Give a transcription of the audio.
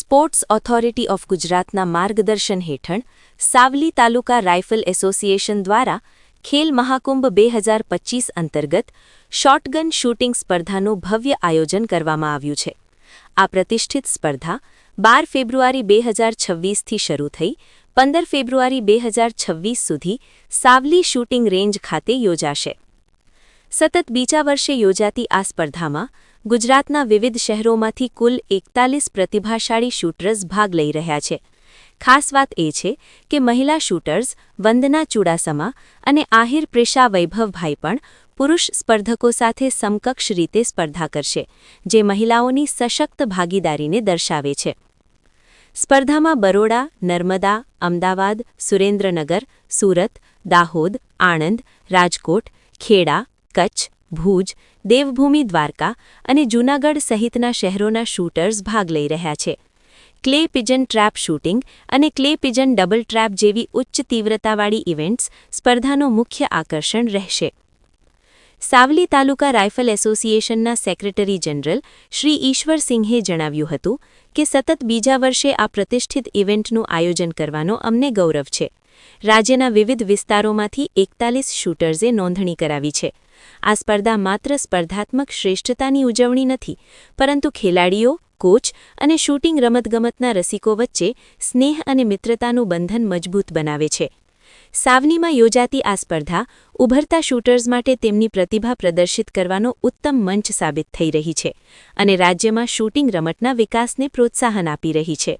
Sports authority of ગુજરાતના માર્ગદર્શન હેઠળ સાવલી તાલુકા રાઇફલ એસોસિએશન દ્વારા ખેલ મહાકુંભ 2025 અંતર્ગત શોટગન શૂટિંગ સ્પર્ધાનું ભવ્ય આયોજન કરવામાં આવ્યું છે. આ પ્રતિષ્ઠિત સ્પર્ધા 12 ફેબ્રુઆરી 2026થી શરૂ થઈ 15 ફેબ્રુઆરી 2026 સુધી સાવલી શૂટિંગ રેન્જ ખાતે યોજાશે. સતત બીજા વર્ષે યોજાતી આ સ્પર્ધામાં ગુજરાતના વિવિધ શહેરોમાંથી કુલ 41 પ્રતિભાશાળી શૂટર્સ ભાગ લઈ રહ્યા છે. ખાસ વાત એ છે કે મહિલા શૂટર્સ વંદના ચુડાસમા અને આહિર પ્રેષા વૈભવભાઈ પણ પુરુષ સ્પર્ધકો સાથે સમકક્ષ રીતે સ્પર્ધા કરશે, જે મહિલાઓની સશક્ત ભાગીદારીને દર્શાવે છે. સ્પર્ધામાં બરોડા, નર્મદા, અમદાવાદ, સુરેન્દ્રનગર, સુરત, દાહોદ, આણંદ, રાજકોટ, ખેડા, કચ્છ, ભુજ, દેવભૂમિ દ્વારકા અને જૂનાગઢ સહિતના શહેરોના શૂટર્સ ભાગ લઈ રહ્યા છે. ક્લે પિજન ટ્રેપ શૂટિંગ અને ક્લે પિજન ડબલ ટ્રેપ જેવી ઉચ્ચ તીવ્રતાવાળી ઇવેન્ટ્સ સ્પર્ધાનો મુખ્ય આકર્ષણ રહેશે. સાવલી તાલુકા રાઇફલ એસોસિએશનના સેક્રેટરી જનરલ શ્રી ઈશ્વરસિંહે જણાવ્યું હતું કે સતત બીજા વર્ષે આ પ્રતિષ્ઠિત ઇવેન્ટનું આયોજન કરવાનો અમને ગૌરવ છે. રાજ્યના વિવિધ વિસ્તારોમાંથી 41 શૂટર્સે નોંધણી કરાવી છે. આ સ્પર્ધા માત્ર સ્પર્ધાત્મક શ્રેષ્ઠતાની ઉજવણી નથી, પરંતુ ખેલાડીઓ, કોચ અને શૂટિંગ રમતગમતના રસિકો વચ્ચે સ્નેહ અને મિત્રતાનું બંધન મજબૂત બનાવે છે. સાવલીમાં યોજાતી આ સ્પર્ધા ઉભરતા શૂટર્સ માટે તેમની પ્રતિભા પ્રદર્શિત કરવાનો ઉત્તમ મંચ સાબિત થઈ રહી છે અને રાજ્યમાં શૂટિંગ રમતના વિકાસને પ્રોત્સાહન આપી રહી છે.